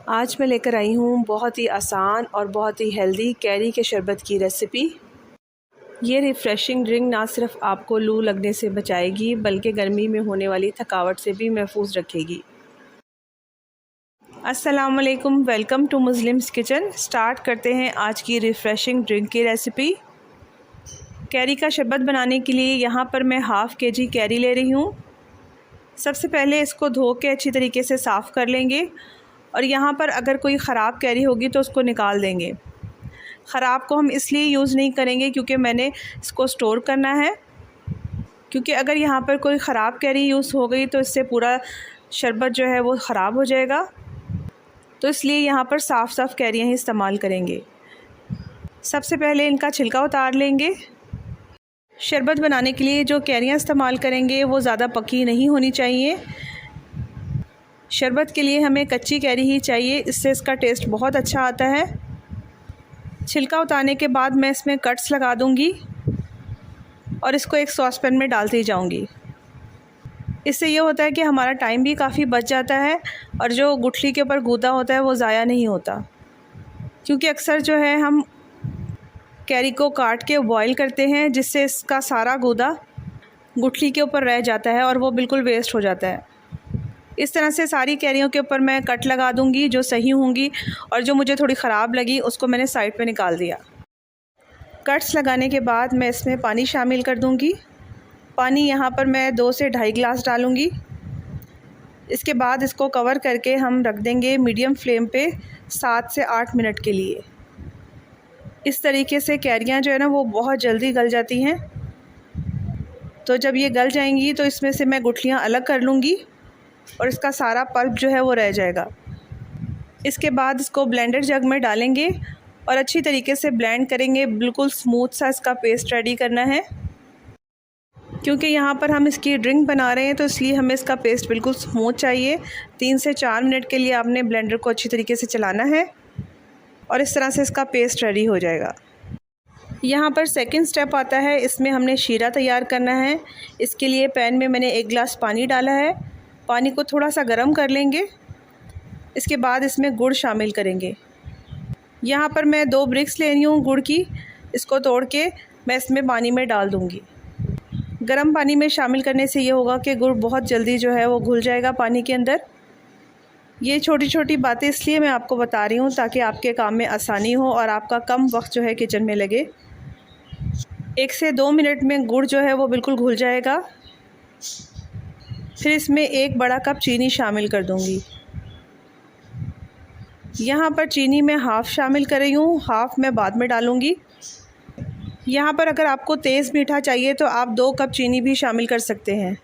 आज मैं लेकर आई हूँ बहुत ही आसान और बहुत ही हेल्दी कैरी के शरबत की रेसिपी। ये रिफ़्रेशिंग ड्रिंक ना सिर्फ आपको लू लगने से बचाएगी बल्कि गर्मी में होने वाली थकावट से भी महफूज रखेगी। अस्सलाम वालेकुम, welcome to Muslims Kitchen. Start करते हैं आज की रिफ़्रेशिंग ड्रिंक की रेसिपी। कैरी का शरबत बनाने के लिए यहाँ पर मैं हाफ़ kg कैरी ले रही हूँ। सबसे पहले इसको धो के अच्छी तरीके से साफ़ कर लेंगे और यहाँ पर अगर कोई ख़राब कैरी होगी तो उसको निकाल देंगे। ख़राब को हम इसलिए यूज़ नहीं करेंगे क्योंकि मैंने इसको स्टोर करना है, क्योंकि अगर यहाँ पर कोई ख़राब कैरी यूज़ हो गई तो इससे पूरा शरबत जो है वो ख़राब हो जाएगा। तो इसलिए यहाँ पर साफ़ कैरियाँ ही इस्तेमाल करेंगे। सबसे पहले इनका छिलका उतार लेंगे। शरबत बनाने के लिए जो कैरियाँ इस्तेमाल करेंगे वो ज़्यादा पकी नहीं होनी चाहिए। शरबत के लिए हमें कच्ची कैरी ही चाहिए, इससे इसका टेस्ट बहुत अच्छा आता है। छिलका उतारने के बाद मैं इसमें कट्स लगा दूंगी और इसको एक सॉस पैन में डालती जाऊंगी। इससे ये होता है कि हमारा टाइम भी काफ़ी बच जाता है और जो गुठली के ऊपर गूदा होता है वो ज़ाया नहीं होता, क्योंकि अक्सर जो है हम कैरी को काट के बॉईल करते हैं जिससे इसका सारा गूदा गुठली के ऊपर रह जाता है और वो बिल्कुल वेस्ट हो जाता है। इस तरह से सारी कैरियों के ऊपर मैं कट लगा दूंगी जो सही होंगी, और जो मुझे थोड़ी ख़राब लगी उसको मैंने साइड पे निकाल दिया। कट्स लगाने के बाद मैं इसमें पानी शामिल कर दूंगी। पानी यहाँ पर मैं 2 से 2.5 गिलास डालूंगी। इसके बाद इसको कवर करके हम रख देंगे मीडियम फ्लेम पे 7 से 8 मिनट के लिए। इस तरीके से कैरियाँ जो है ना वो बहुत जल्दी गल जाती हैं। तो जब ये गल जाएंगी तो इसमें से मैं गुठलियाँ अलग कर लूँगी और इसका सारा पल्प जो है वो रह जाएगा। इसके बाद इसको ब्लेंडर जग में डालेंगे और अच्छी तरीके से ब्लेंड करेंगे। बिल्कुल स्मूथ सा इसका पेस्ट रेडी करना है, क्योंकि यहाँ पर हम इसकी ड्रिंक बना रहे हैं तो इसलिए हमें इसका पेस्ट बिल्कुल स्मूथ चाहिए। 3 से 4 मिनट के लिए आपने ब्लेंडर को अच्छी तरीके से चलाना है और इस तरह से इसका पेस्ट रेडी हो जाएगा। यहाँ पर सेकंड स्टेप आता है, इसमें हमने शीरा तैयार करना है। इसके लिए पैन में मैंने 1 गिलास पानी डाला है। पानी को थोड़ा सा गर्म कर लेंगे। इसके बाद इसमें गुड़ शामिल करेंगे। यहाँ पर मैं 2 ब्रिक्स ले रही हूँ गुड़ की। इसको तोड़ के मैं इसमें पानी में डाल दूँगी। गर्म पानी में शामिल करने से ये होगा कि गुड़ बहुत जल्दी जो है वो घुल जाएगा पानी के अंदर। ये छोटी छोटी बातें इसलिए मैं आपको बता रही हूँ ताकि आपके काम में आसानी हो और आपका कम वक्त जो है किचन में लगे। 1 से 2 मिनट में गुड़ जो है वो बिल्कुल घुल जाएगा। फिर इसमें 1 बड़ा कप चीनी शामिल कर दूंगी। यहाँ पर चीनी मैं हाफ़ शामिल कर रही हूँ, हाफ़ मैं बाद में डालूँगी। यहाँ पर अगर आपको तेज़ मीठा चाहिए तो आप 2 कप चीनी भी शामिल कर सकते हैं।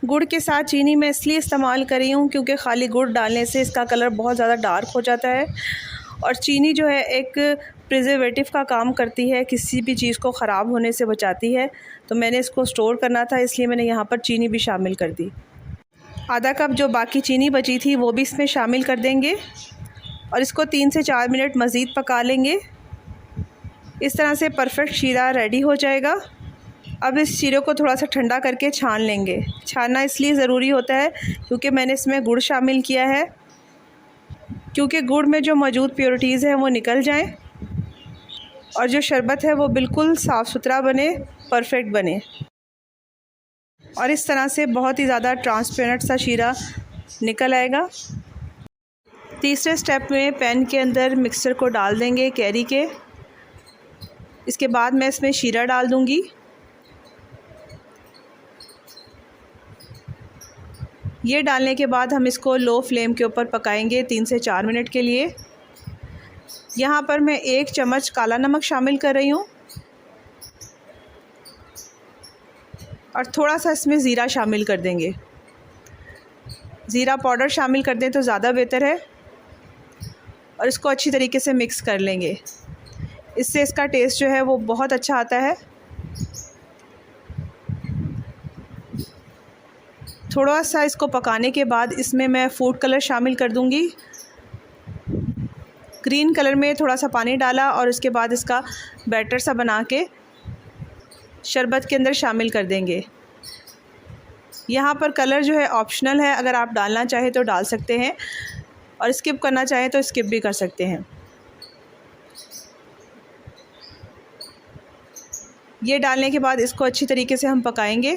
गुड़ के साथ चीनी मैं इसलिए इस्तेमाल कर रही हूँ क्योंकि खाली गुड़ डालने से इसका कलर बहुत ज़्यादा डार्क हो जाता है और चीनी जो है एक प्रिजर्वेटिव का काम करती है, किसी भी चीज़ को ख़राब होने से बचाती है। तो मैंने इसको स्टोर करना था इसलिए मैंने यहाँ पर चीनी भी शामिल कर दी। आधा कप जो बाकी चीनी बची थी वो भी इसमें शामिल कर देंगे और इसको 3 से 4 मिनट मज़ीद पका लेंगे। इस तरह से परफेक्ट शीरा रेडी हो जाएगा। अब इस शीरे को थोड़ा सा ठंडा करके छान लेंगे। छानना इसलिए ज़रूरी होता है क्योंकि मैंने इसमें गुड़ शामिल किया है, क्योंकि गुड़ में जो मौजूद प्योरिटीज़ हैं वो निकल जाएं और जो शरबत है वो बिल्कुल साफ़ सुथरा बने, परफेक्ट बने और इस तरह से बहुत ही ज़्यादा ट्रांसपेरेंट सा शीरा निकल आएगा। तीसरे स्टेप में पैन के अंदर मिक्सचर को डाल देंगे कैरी के। इसके बाद मैं इसमें शीरा डाल दूंगी। ये डालने के बाद हम इसको लो फ्लेम के ऊपर पकाएंगे 3 से 4 मिनट के लिए। यहाँ पर मैं 1 चम्मच काला नमक शामिल कर रही हूँ और थोड़ा सा इसमें ज़ीरा शामिल कर देंगे। ज़ीरा पाउडर शामिल कर दें तो ज़्यादा बेहतर है और इसको अच्छी तरीके से मिक्स कर लेंगे। इससे इसका टेस्ट जो है वो बहुत अच्छा आता है। थोड़ा सा इसको पकाने के बाद इसमें मैं फूड कलर शामिल कर दूंगी। ग्रीन कलर में थोड़ा सा पानी डाला और उसके बाद इसका बैटर सा बना के शरबत के अंदर शामिल कर देंगे। यहाँ पर कलर जो है ऑप्शनल है, अगर आप डालना चाहें तो डाल सकते हैं और स्किप करना चाहें तो स्किप भी कर सकते हैं। ये डालने के बाद इसको अच्छी तरीके से हम पकाएंगे।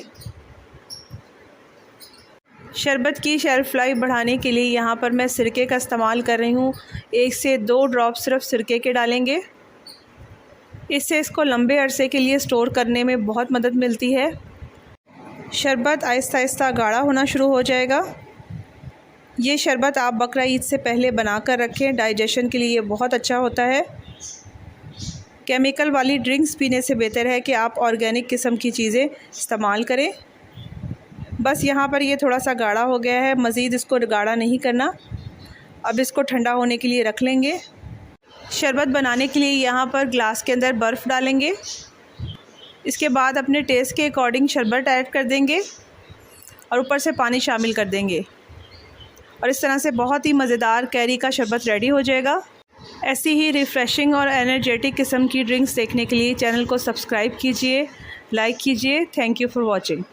शरबत की शेल्फ़ लाइफ बढ़ाने के लिए यहाँ पर मैं सिरके का इस्तेमाल कर रही हूँ। 1 से 2 ड्रॉप सिर्फ सिरके के डालेंगे। इससे इसको लंबे अरसे के लिए स्टोर करने में बहुत मदद मिलती है। शरबत आहिस्ता आहिस्ता गाढ़ा होना शुरू हो जाएगा। ये शरबत आप बकरा ईद से पहले बना कर रखें, डाइजेशन के लिए ये बहुत अच्छा होता है। केमिकल वाली ड्रिंक्स पीने से बेहतर है कि आप ऑर्गेनिक किस्म की चीज़ें इस्तेमाल करें। बस यहाँ पर ये थोड़ा सा गाढ़ा हो गया है, मज़ीद इसको गाढ़ा नहीं करना। अब इसको ठंडा होने के लिए रख लेंगे। शरबत बनाने के लिए यहाँ पर ग्लास के अंदर बर्फ़ डालेंगे। इसके बाद अपने टेस्ट के अकॉर्डिंग शरबत ऐड कर देंगे और ऊपर से पानी शामिल कर देंगे और इस तरह से बहुत ही मज़ेदार कैरी का शरबत रेडी हो जाएगा। ऐसी ही रिफ़्रेशिंग और एनर्जेटिक किस्म की ड्रिंक्स देखने के लिए चैनल को सब्सक्राइब कीजिए, लाइक कीजिए। Thank you for watching.